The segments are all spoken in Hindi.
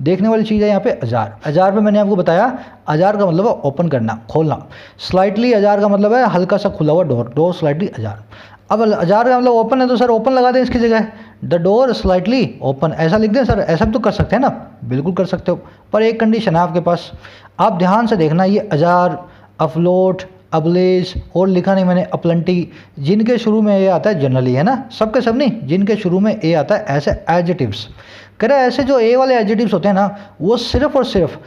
देखने वाली चीज़ है यहाँ पे अजार। अजार पे मैंने आपको बताया अजार का मतलब है ओपन करना, खोलना। स्लाइटली अजार का मतलब है हल्का सा खुला हुआ डोर, डोर स्लाइटली अजार। अब अजार का मतलब ओपन है तो सर ओपन लगा दें इसकी जगह, द डोर स्लाइटली ओपन, ऐसा लिख दें सर? ऐसा भी तो कर सकते हैं ना, बिल्कुल कर सकते हो, पर एक कंडीशन है आपके पास। आप ध्यान से देखना, ये अजार, अफलोट, अबलेज और लिखा नहीं मैंने अपलंटी, जिनके शुरू में ए आता है जनरली, है ना, सबके सब नहीं, जिनके शुरू में ए आता है ऐसे एडजेटिव्स। कह रहे ऐसे जो ए वाले एडजेटिव्स होते हैं ना, वो सिर्फ और सिर्फ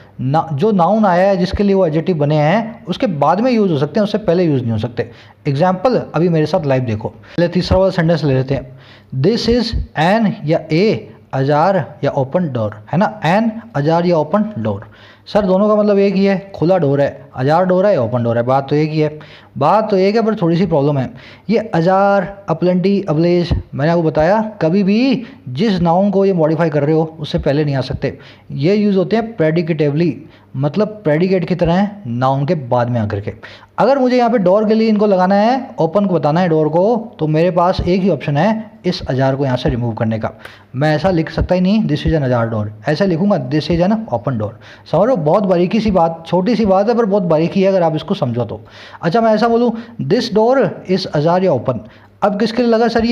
जो नाउन आया है जिसके लिए वो एडजेटिव बने हैं उसके बाद में यूज़ हो सकते हैं, उससे पहले यूज़ नहीं हो सकते। एग्जाम्पल अभी मेरे साथ लाइव देखो। पहले तीसरा वाला सेंटेंस ले लेते हैं, दिस इज़ एन या ए अजार या ओपन डोर, है ना, एन अजार या ओपन डोर। सर दोनों का मतलब एक ही है, खुला डोर है, अजार डोर है या ओपन डोर है, बात तो एक ही है, बात तो एक है, पर थोड़ी सी प्रॉब्लम है। ये अजार, अपलंटी, अबलेज, मैंने आपको बताया कभी भी जिस नाउन को ये मॉडिफाई कर रहे हो उससे पहले नहीं आ सकते। ये यूज़ होते हैं प्रेडिकेटिवली, मतलब प्रेडिकेट की तरह है नाउन के बाद में आकर के। अगर मुझे यहाँ पे डोर के लिए इनको लगाना है, ओपन को बताना है डोर को, तो मेरे पास एक ही ऑप्शन है इस अजार को यहाँ से रिमूव करने का। मैं ऐसा लिख सकता ही नहीं this is an Ajar door, ऐसा लिखूंगा this is an open door. समझ लो, बहुत बारीकी सी बात, छोटी सी बात है पर बहुत बारीकी है अगर आप इसको समझो तो। अच्छा मैं ऐसा बोलूँ दिस डोर इज अजार या ओपन, अब किसके लिए लगा सर?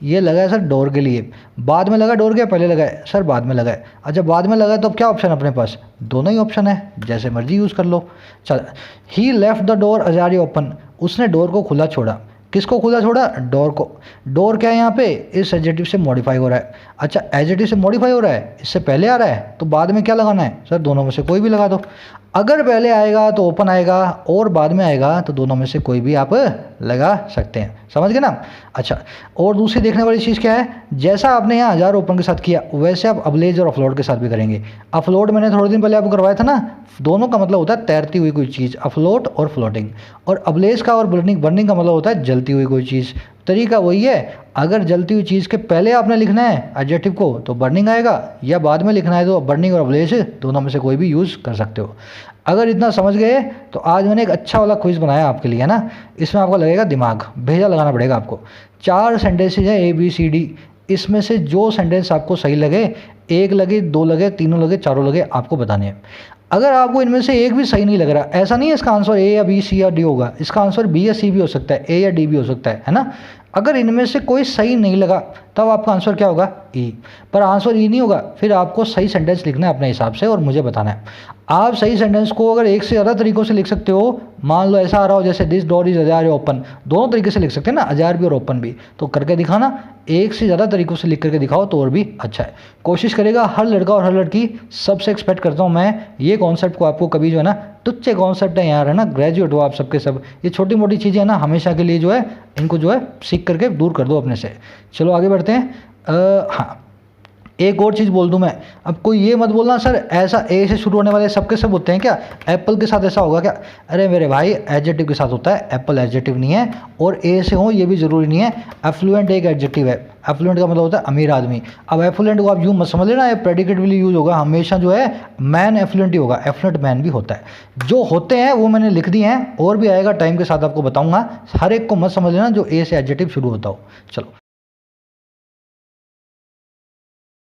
ये लगा है सर डोर के लिए। बाद में लगा डोर के, पहले लगा है सर? बाद में लगा है। अच्छा बाद में लगा है तो अब क्या ऑप्शन है अपने पास? दोनों ही ऑप्शन है, जैसे मर्जी यूज़ कर लो। चल, ही लेफ्ट द डोर अजार या ओपन, उसने डोर को खुला छोड़ा। किसको खुला छोड़ा? डोर को। डोर क्या है यहाँ पे? इस एडजेक्टिव से मॉडिफाई हो रहा है। अच्छा एडजेक्टिव से मॉडिफाई हो रहा है, इससे पहले आ रहा है, तो बाद में क्या लगाना है? सर दोनों में से कोई भी लगा दो। अगर पहले आएगा तो ओपन आएगा और बाद में आएगा तो दोनों में से कोई भी आप लगा सकते हैं, समझ गए ना? अच्छा, और दूसरी देखने वाली चीज़ क्या है, जैसा आपने यहाँ अजार ओपन के साथ किया वैसे आप अबलेज और अफलोट के साथ भी करेंगे। अफलोट मैंने थोड़े दिन पहले आपको करवाया था ना, दोनों का मतलब होता है तैरती हुई कोई चीज़, अफलोट और फ्लोटिंग। और अबलेज का और बर्निंग, बर्निंग का मतलब होता है जलती हुई कोई चीज़। तरीका वही है, अगर जलती हुई चीज़ के पहले आपने लिखना है एडजेक्टिव को तो बर्निंग आएगा, या बाद में लिखना है तो बर्निंग और अबलेज दोनों में से कोई भी यूज़ कर सकते हो। अगर इतना समझ गए तो आज मैंने एक अच्छा वाला क्विज बनाया आपके लिए, है ना। इसमें आपको लगेगा दिमाग, भेजा लगाना पड़ेगा आपको। 4 सेंटेंसेज हैं ABCD, इसमें से जो सेंटेंस आपको सही लगे, एक लगे, दो लगे, तीनों लगे, चारों लगे, आपको बताने हैं। अगर आपको इनमें से एक भी सही नहीं लग रहा, ऐसा नहीं है इसका आंसर A या B, C या D होगा, इसका आंसर B या C भी हो सकता है, A या D भी हो सकता है ना। अगर इनमें से कोई सही नहीं लगा तब आपका आंसर क्या होगा? E। पर आंसर E नहीं होगा, फिर आपको सही सेंटेंस लिखना है अपने हिसाब से और मुझे बताना है। आप सही सेंटेंस को अगर एक से ज़्यादा तरीक़ों से लिख सकते हो, मान लो ऐसा आ रहा हो जैसे दिस डोर इज अजार या ओपन, दोनों तरीके से लिख सकते हैं ना, अजार भी और ओपन भी, तो करके दिखाना। एक से ज़्यादा तरीक़ों से लिख करके दिखाओ तो और भी अच्छा है। कोशिश करेगा हर लड़का और हर लड़की, सबसे एक्सपेक्ट करता हूँ मैं ये कॉन्सेप्ट को आपको कभी जो है ना, तुच्छे कॉन्सेप्ट है यार, है ना, ग्रेजुएट हो आप सबके सब, ये छोटी मोटी चीज़ें है ना, हमेशा के लिए जो है इनको जो है सीख करके दूर कर दो अपने से। चलो आगे बढ़ते हैं। हाँ, एक और चीज़ बोल दूं मैं, अब कोई ये मत बोलना सर ऐसा ए से शुरू होने वाले सबके सब होते हैं क्या, एप्पल के साथ ऐसा होगा क्या? अरे मेरे भाई एडजेक्टिव के साथ होता है, एप्पल एडजेक्टिव नहीं है, और ए से हो ये भी ज़रूरी नहीं है। एफ्लुएंट एक एडजेक्टिव है, एफ्लुएंट का मतलब होता है अमीर आदमी। अब एफ्लुएंट को आप यूँ मत समझ लेना, ये प्रेडिकेटिवली यूज होगा हमेशा, जो है मैन एफ्लुएंट ही होगा, एफ्लुएंट मैन भी होता है। जो होते हैं वो मैंने लिख दिए हैं, और भी आएगा टाइम के साथ आपको बताऊंगा, हर एक को मत समझ लेना जो ए से एडजेक्टिव शुरू होता हो। चलो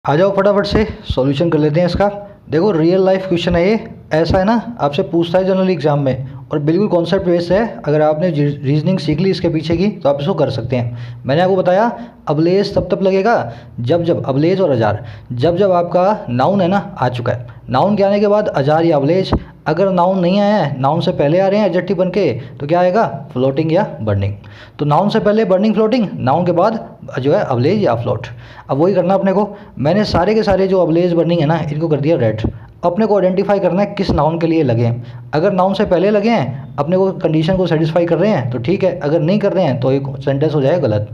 आ जाओ फटाफट से सॉल्यूशन कर लेते हैं इसका। देखो रियल लाइफ क्वेश्चन है ये, ऐसा है ना, आपसे पूछता है जनरल एग्जाम में, और बिल्कुल कॉन्सेप्ट बेस्ड है। अगर आपने रीजनिंग सीख ली इसके पीछे की तो आप इसको कर सकते हैं। मैंने आपको बताया अबलेज तब लगेगा जब अबलेज और अजार, जब आपका नाउन है ना आ चुका है। नाउन के आने के बाद अजार या अबलेज, अगर नाउन नहीं आया है, नाउन से पहले आ रहे हैं एडजेक्टिव बन के, तो क्या आएगा? फ्लोटिंग या बर्निंग। तो नाउन से पहले बर्निंग फ्लोटिंग, नाउन के बाद जो है अबलेज या फ्लोट। अब वही करना अपने को, मैंने सारे के सारे जो अबलेज बर्निंग है ना इनको कर दिया रेड। अपने को आइडेंटिफाई करना है किस नाउन के लिए लगे हैं। अगर नाउन से पहले लगे हैं, अपने को कंडीशन को सेटिस्फाई कर रहे हैं तो ठीक है, अगर नहीं कर रहे हैं तो एक सेंटेंस हो जाएगा गलत।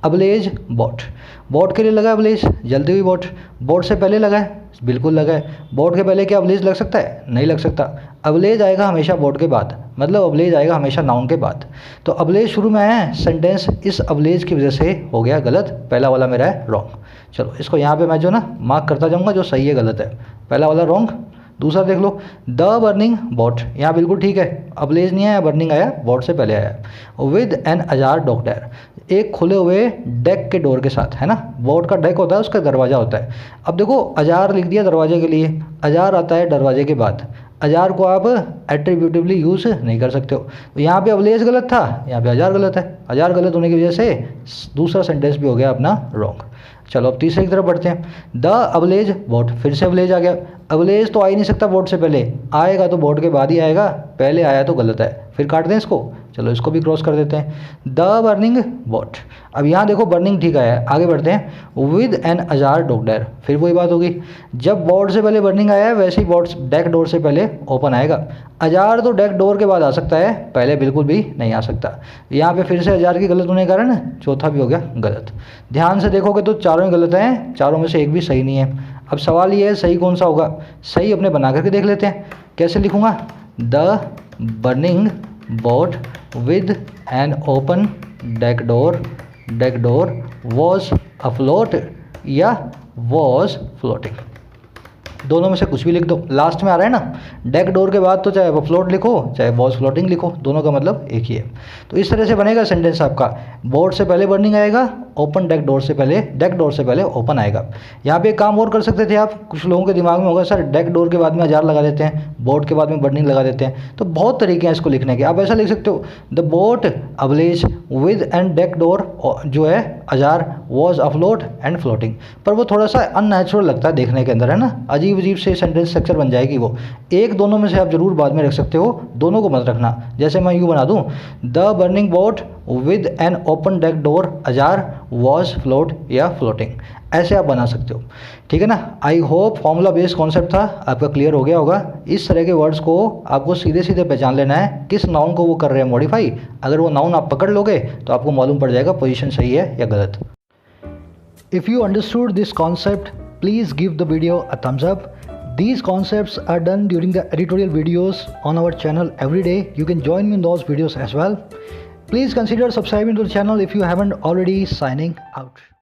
अबलेज बोट, बोट के लिए लगा है अबलेज, जल्दी हुई बोट। बोट से पहले लगा है, बिल्कुल लगा है। बोट के पहले क्या अबलेज लग सकता है? नहीं लग सकता। अबलेज आएगा हमेशा बोट के बाद, मतलब अबलेज आएगा हमेशा नाउन के बाद। तो अबलेज शुरू में आया है, सेंटेंस इस अबलेज की वजह से हो गया गलत, पहला वाला मेरा है रॉन्ग। चलो इसको यहाँ पे मैं जो ना मार्क करता जाऊँगा, जो सही है गलत है। पहला वाला रॉन्ग, दूसरा देख लो, द बर्निंग बोट, यहाँ बिल्कुल ठीक है, अबलेज नहीं आया, बर्निंग आया, बोट से पहले आया। With N Ajar dock door, एक खुले हुए डेक के डोर के साथ, है ना, बोट का डेक होता है, उसका दरवाज़ा होता है। अब देखो अजार लिख दिया दरवाजे के लिए, अजार आता है दरवाजे के बाद, अजार को आप एट्रीब्यूटिवली यूज़ नहीं कर सकते हो। तो यहाँ पे अबलेज गलत था, यहाँ पे अजार गलत है, अजार गलत होने की वजह से दूसरा सेंटेंस भी हो गया अपना रॉन्ग। चलो अब तीसरे की तरफ बढ़ते हैं। द अबलेज बोट, फिर से अबलेज आ गया, अबलेज तो आ ही नहीं सकता बोट से पहले, आएगा तो बोट के बाद ही आएगा, पहले आया तो गलत है, फिर काट दें इसको। चलो इसको भी क्रॉस कर देते हैं। द बर्निंग बोट, अब यहाँ देखो बर्निंग ठीक आया है, आगे बढ़ते हैं। With N Ajar dock door, फिर वही बात होगी, जब बोट से पहले बर्निंग आया है वैसे ही बोट डेक डोर से पहले ओपन आएगा। अजार तो डेक डोर के बाद आ सकता है, पहले बिल्कुल भी नहीं आ सकता। यहाँ पे फिर से अजार की गलत होने के कारण चौथा भी हो गया गलत। ध्यान से देखोगे तो चारों ही गलत हैं, चारों में से एक भी सही नहीं है। अब सवाल ये है सही कौन सा होगा, सही अपने बना करके देख लेते हैं। कैसे लिखूँगा, the burning boat with an open deck door was afloat या वॉज फ्लोटिंग, दोनों में से कुछ भी लिख दो, लास्ट में आ रहा है ना, डेक डोर के बाद तो चाहे वो फ्लोट लिखो चाहे वॉज फ्लोटिंग लिखो, दोनों का मतलब एक ही है। तो इस तरह से बनेगा सेंटेंस आपका, बोर्ड से पहले बर्निंग आएगा, ओपन डेक डोर से पहले ओपन आएगा। यहाँ पे एक काम और कर सकते थे आप, कुछ लोगों के दिमाग में होगा सर डेक डोर के बाद में अजार लगा देते हैं, बोर्ड के बाद में बर्निंग लगा देते हैं, तो बहुत तरीके हैं इसको लिखने के। आप ऐसा लिख सकते हो, the boat ablaze with and deck door जो है ajar was afloat and floating, पर वो थोड़ा सा अननेचुरल लगता है देखने के अंदर, है ना, अजीब अजीब से सेंटेंस स्ट्रक्चर बन जाएगी वो। एक दोनों में से आप जरूर बाद में रख सकते हो, दोनों को मत रखना। जैसे मैं यूँ बना दूँ, the burning boat with an open deck door ajar was float या फ्लोटिंग, ऐसे आप बना सकते हो, ठीक है ना। I hope formula based concept था आपका क्लियर हो गया होगा। इस तरह के वर्ड्स को आपको सीधे सीधे पहचान लेना है, किस नाउन को वो कर रहे हैं मॉडिफाई। अगर वो नाउन आप पकड़ लोगे तो आपको मालूम पड़ जाएगा पोजीशन सही है या गलत। If you understood this concept, please give the video a thumbs up. These concepts are done during the editorial videos on our channel every day. You can join me in those videos as well. Please consider subscribing to the channel if you haven't already. Signing out.